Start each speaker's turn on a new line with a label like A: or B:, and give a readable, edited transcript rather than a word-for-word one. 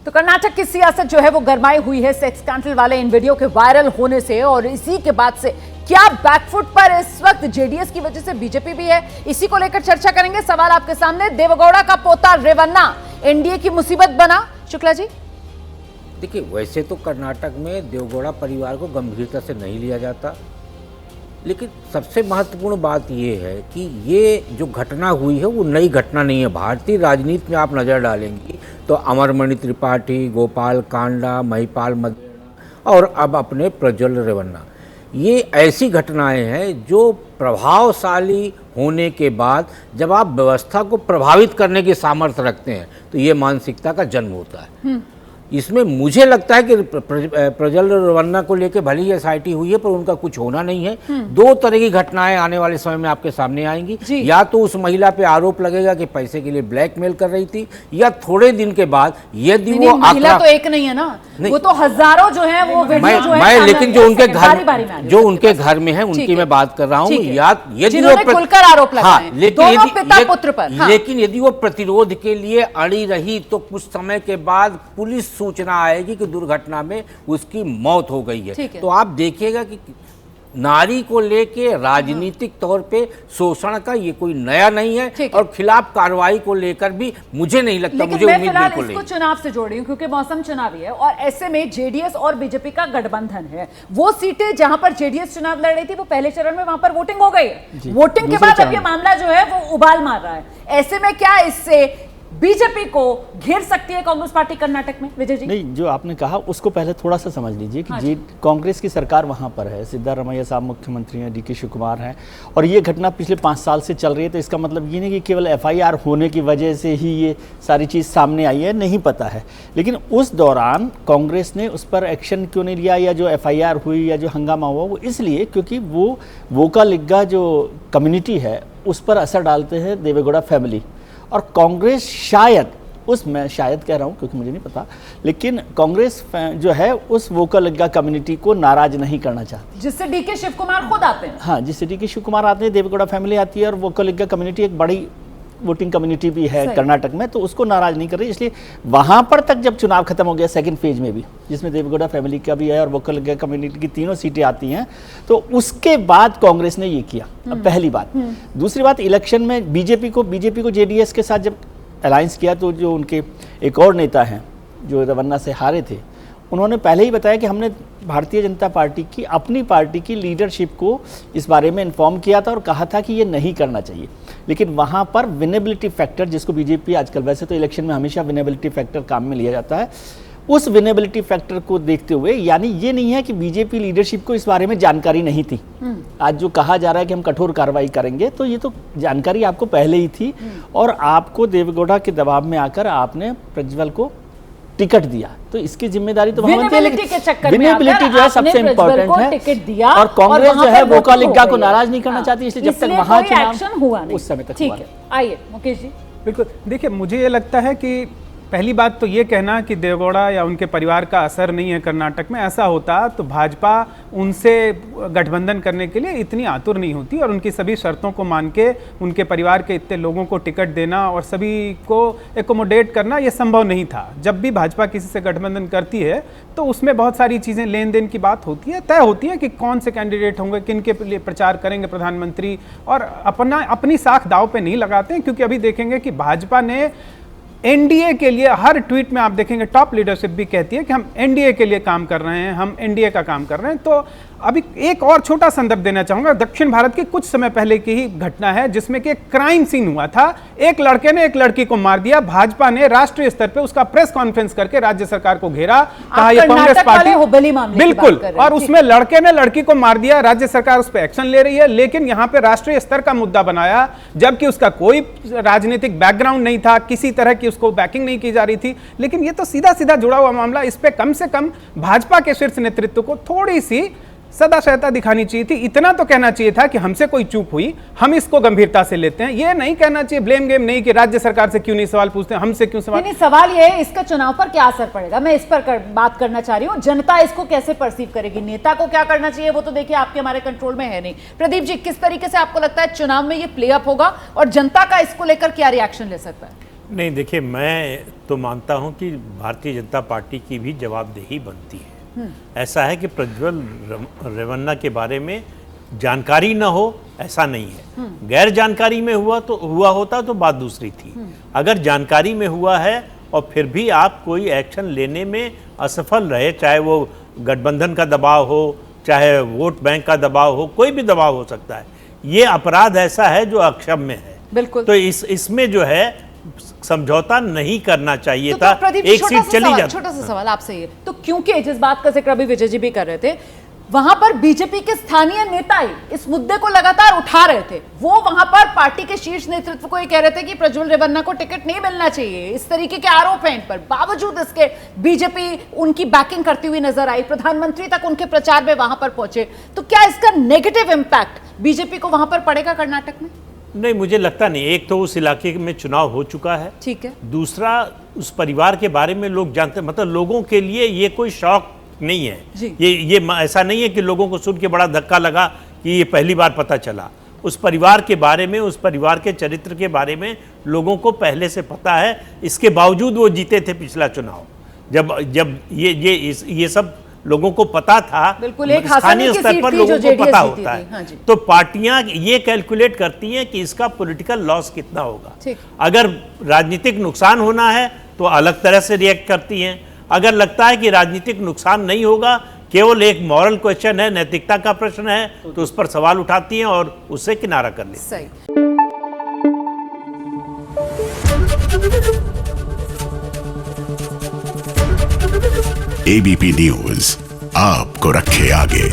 A: तो कर्नाटक की सियासत जो है वो गरमाई हुई है सेक्स स्कैंडल वाले इन वीडियो के वायरल होने से, और इसी के बाद से क्या बैकफुट पर इस वक्त जेडीएस की वजह से बीजेपी भी है, इसी को लेकर चर्चा करेंगे। सवाल आपके सामने, देवेगौड़ा का पोता रेवन्ना एनडीए की मुसीबत बना। शुक्ला जी,
B: देखिए, वैसे तो कर्नाटक में देवेगौड़ा परिवार को गंभीरता से नहीं लिया जाता, लेकिन सबसे महत्वपूर्ण बात यह है कि ये जो घटना हुई है वो नई घटना नहीं है। भारतीय राजनीति में आप नज़र डालेंगी तो अमरमणि त्रिपाठी, गोपाल कांडा, महिपाल मदेरणा और अब अपने प्रज्वल रेवन्ना, ये ऐसी घटनाएं हैं जो प्रभावशाली होने के बाद जब आप व्यवस्था को प्रभावित करने की सामर्थ्य रखते हैं तो ये मानसिकता का जन्म होता है। इसमें मुझे लगता है कि प्रज्वल रेवन्ना को लेकर भली ही एसआईटी हुई है पर उनका कुछ होना नहीं है। दो तरह की घटनाएं आने वाले समय में आपके सामने आएंगी। या तो उस महिला पे आरोप लगेगा कि पैसे के लिए ब्लैकमेल कर रही थी, या थोड़े दिन के बाद यदि वो
A: महिला तो एक नहीं है ना, वो तो हजारों जो है वो वीडियो जो है,
B: लेकिन जो उनके घर जो उनके घर में है उनकी मैं बात कर रहा हूँ। या यदि वो
A: खुलकर आरोप लगाए दोनों पिता पुत्र पर,
B: लेकिन यदि वो प्रतिरोध के लिए अड़ी रही तो कुछ समय के बाद पुलिस सूचना आएगी कि दुर्घटना में उसकी मौत हो गई है। तो आप देखिएगा कि नारी को लेके राजनीतिक तौर पे शोषण का ये कोई नया नहीं है, और खिलाफ कार्रवाई को लेकर भी मुझे नहीं लगता, मुझे उम्मीद बिल्कुल नहीं।
A: इसको चुनाव से जोड़ रही हूं क्योंकि मौसम चुनावी है और ऐसे में जेडीएस और बीजेपी का गठबंधन है। वो सीटें जहां पर जेडीएस चुनाव लड़ रही थी वो पहले चरण में वहां पर वोटिंग हो गई है। वोटिंग के बाद अब ये मामला जो है वो उबाल मार रहा है। ऐसे में क्या इससे बीजेपी को घेर सकती है कांग्रेस पार्टी कर्नाटक में? विजय जी,
C: नहीं, जो आपने कहा उसको पहले थोड़ा सा समझ लीजिए कि कांग्रेस की सरकार वहां पर है, सिद्धारमैया साहब मुख्यमंत्री हैं, डीके शिवकुमार हैं, और ये घटना पिछले 5 साल से चल रही है। तो इसका मतलब ये नहीं कि केवल एफआईआर होने की वजह से ही ये सारी चीज़ सामने आई है, नहीं पता है। लेकिन उस दौरान कांग्रेस ने उस पर एक्शन क्यों नहीं लिया, या जो एफआईआर हुई या जो हंगामा हुआ, वो इसलिए क्योंकि वो वोका लिग्गा जो कम्युनिटी है उस पर असर डालते हैं देवेगौड़ा फैमिली, और कांग्रेस शायद मैं शायद कह रहा हूं क्योंकि मुझे नहीं पता, लेकिन कांग्रेस जो है उस वोकल लिग्गा कम्युनिटी को नाराज नहीं करना चाहती,
A: जिससे डीके शिवकुमार खुद आते हैं।
C: हाँ, जिससे डीके शिवकुमार आते हैं, देवेगौड़ा फैमिली आती है, और वोकल लिग्गा कम्युनिटी एक बड़ी वोटिंग कम्युनिटी भी है कर्नाटक में, तो उसको नाराज नहीं कर रही। इसलिए वहां पर तक जब चुनाव खत्म हो गया सेकंड फेज में भी, जिसमें देवेगौड़ा फैमिली का भी है और वोकल लिग्गा कम्युनिटी की तीनों सीटें आती हैं, तो उसके बाद कांग्रेस ने ये किया। अब पहली बात। दूसरी बात, इलेक्शन में बीजेपी को जेडीएस के साथ जब अलायंस किया तो जो उनके एक और नेता हैं जो रेवन्ना से हारे थे, उन्होंने पहले ही बताया कि हमने भारतीय जनता पार्टी की, अपनी पार्टी की लीडरशिप को इस बारे में इन्फॉर्म किया था और कहा था कि ये नहीं करना चाहिए। लेकिन वहाँ पर विनेबिलिटी फैक्टर, जिसको बीजेपी आजकल, वैसे तो इलेक्शन में हमेशा विनेबिलिटी फैक्टर काम में लिया जाता है, उस विनेबिलिटी फैक्टर को देखते हुए, यानी ये नहीं है कि बीजेपी लीडरशिप को इस बारे में जानकारी नहीं थी। आज जो कहा जा रहा है कि हम कठोर कार्रवाई करेंगे, तो ये तो जानकारी आपको पहले ही थी, और आपको देवेगौड़ा के दबाव में आकर आपने प्रज्वल को टिकट दिया, तो इसकी जिम्मेदारी तो
A: विनेबिलिटी के चक्कर में
C: विनेबिलिटी जो है सबसे इम्पोर्टेंट है,
A: टिकट दिया,
C: और कांग्रेस जो है वोकल लिग्गा को नाराज नहीं करना चाहती, इसलिए जब तक वहां
A: एक्शन हुआ नहीं
C: उस समय तक।
A: ठीक है, आइए मुकेश जी।
D: बिल्कुल, देखिए, मुझे ये लगता है कि पहली बात तो ये कहना कि देवेगौड़ा या उनके परिवार का असर नहीं है कर्नाटक में, ऐसा होता तो भाजपा उनसे गठबंधन करने के लिए इतनी आतुर नहीं होती, और उनकी सभी शर्तों को मान के उनके परिवार के इतने लोगों को टिकट देना और सभी को एकोमोडेट करना ये संभव नहीं था। जब भी भाजपा किसी से गठबंधन करती है तो उसमें बहुत सारी चीज़ें, लेन देन की बात होती है, तय होती है कि कौन से कैंडिडेट होंगे, किन के लिए प्रचार करेंगे प्रधानमंत्री, और अपनी साख दाव पे नहीं लगाते हैं। क्योंकि अभी देखेंगे कि भाजपा ने एनडीए के लिए हर ट्वीट में आप देखेंगे टॉप लीडरशिप भी कहती है कि हम एनडीए के लिए काम कर रहे हैं, हम एनडीए का काम कर रहे हैं। तो अभी एक और छोटा संदर्भ देना चाहूंगा, दक्षिण भारत की कुछ समय पहले की ही घटना है जिसमें कि एक क्राइम सीन हुआ था, एक लड़के ने एक लड़की को मार दिया। भाजपा ने राष्ट्रीय स्तर पे उसका प्रेस कॉन्फ्रेंस करके राज्य सरकार को घेरा, कहा यह कांग्रेस पार्टी, बिल्कुल, और उसमें लड़के ने लड़की को मार दिया, राज्य सरकार उस पर एक्शन ले रही है, लेकिन यहां पर राष्ट्रीय स्तर का मुद्दा बनाया, जबकि उसका कोई राजनीतिक बैकग्राउंड नहीं था, किसी तरह की उसको बैकिंग नहीं की जा रही थी। लेकिन यह तो सीधा सीधा जुड़ा हुआ मामला, इस पे कम से कम भाजपा के शीर्ष नेतृत्व को थोड़ी सी सदा सहता दिखानी चाहिए थी। इतना तो कहना चाहिए था कि हमसे कोई चूक हुई, हम इसको गंभीरता से लेते हैं। ये नहीं कहना चाहिए, ब्लेम गेम नहीं कि राज्य सरकार से क्यों नहीं सवाल पूछते, हमसे क्यों सवाल।
A: नहीं, सवाल ये है इसका चुनाव पर क्या असर पड़ेगा, मैं इस पर बात करना चाह रही हूँ। जनता इसको कैसे परसीव करेगी, नेता को क्या करना चाहिए वो तो देखिए आपके हमारे कंट्रोल में है नहीं। प्रदीप जी, किस तरीके से आपको लगता है चुनाव में ये प्ले अप होगा और जनता का इसको लेकर क्या रिएक्शन ले सकता है?
E: नहीं, देखिए, मैं तो मानता हूं कि भारतीय जनता पार्टी की भी जवाबदेही बनती है। ऐसा है कि प्रज्वल रेवन्ना के बारे में जानकारी ना हो, ऐसा नहीं है। गैर जानकारी में हुआ होता तो बात दूसरी थी। अगर जानकारी में हुआ है और फिर भी आप कोई एक्शन लेने में असफल रहे, चाहे वो गठबंधन का दबाव हो, चाहे वोट बैंक का दबाव हो, कोई भी दबाव हो सकता है, ये अपराध ऐसा है जो अक्षम्य है।
A: बिल्कुल।
E: तो इसमें जो है समझौता नहीं करना चाहिए था।
A: प्रदीप,
E: एक सीट चली जाती।
A: छोटा सा सवाल आपसे ये, तो क्योंकि जिस बात का जिक्र अभी विजय जी भी कर रहे थे, वहां पर बीजेपी के स्थानीय नेता ही इस मुद्दे को लगातार उठा रहे थे। वो वहां पर पार्टी के शीर्ष नेतृत्व को ये कह रहे थे कि प्रज्वल रेवन्ना को टिकट नहीं मिलना चाहिए, इस तरीके के आरोप हैं इन पर। बावजूद इसके बीजेपी उनकी बैकिंग करती हुई नजर आई, प्रधानमंत्री तक उनके प्रचार में वहां पर पहुंचे। तो क्या इसका नेगेटिव इंपैक्ट बीजेपी को वहां पर पड़ेगा कर्नाटक में?
E: नहीं, मुझे लगता नहीं। एक तो उस इलाके में चुनाव हो चुका है,
A: ठीक है।
E: दूसरा, उस परिवार के बारे में लोग जानते, मतलब लोगों के लिए ये कोई शौक नहीं है। ये ऐसा नहीं है कि लोगों को सुन के बड़ा धक्का लगा कि ये पहली बार पता चला। उस परिवार के बारे में, उस परिवार के चरित्र के बारे में लोगों को पहले से पता है। इसके बावजूद वो जीते थे पिछला चुनाव। जब ये सब लोगों को पता था,
A: बिल्कुल, एक
E: स्थानीय स्तर पर लोगों को पता होता है।
A: हाँ,
E: तो पार्टियां ये कैलकुलेट करती हैं कि इसका पॉलिटिकल लॉस कितना होगा। अगर राजनीतिक नुकसान होना है तो अलग तरह से रिएक्ट करती हैं। अगर लगता है कि राजनीतिक नुकसान नहीं होगा, केवल एक मॉरल क्वेश्चन है, नैतिकता का प्रश्न है, तो उस पर सवाल उठाती हैं और उससे किनारा कर लेती हैं।
F: एबीपी न्यूज आपको रखे आगे।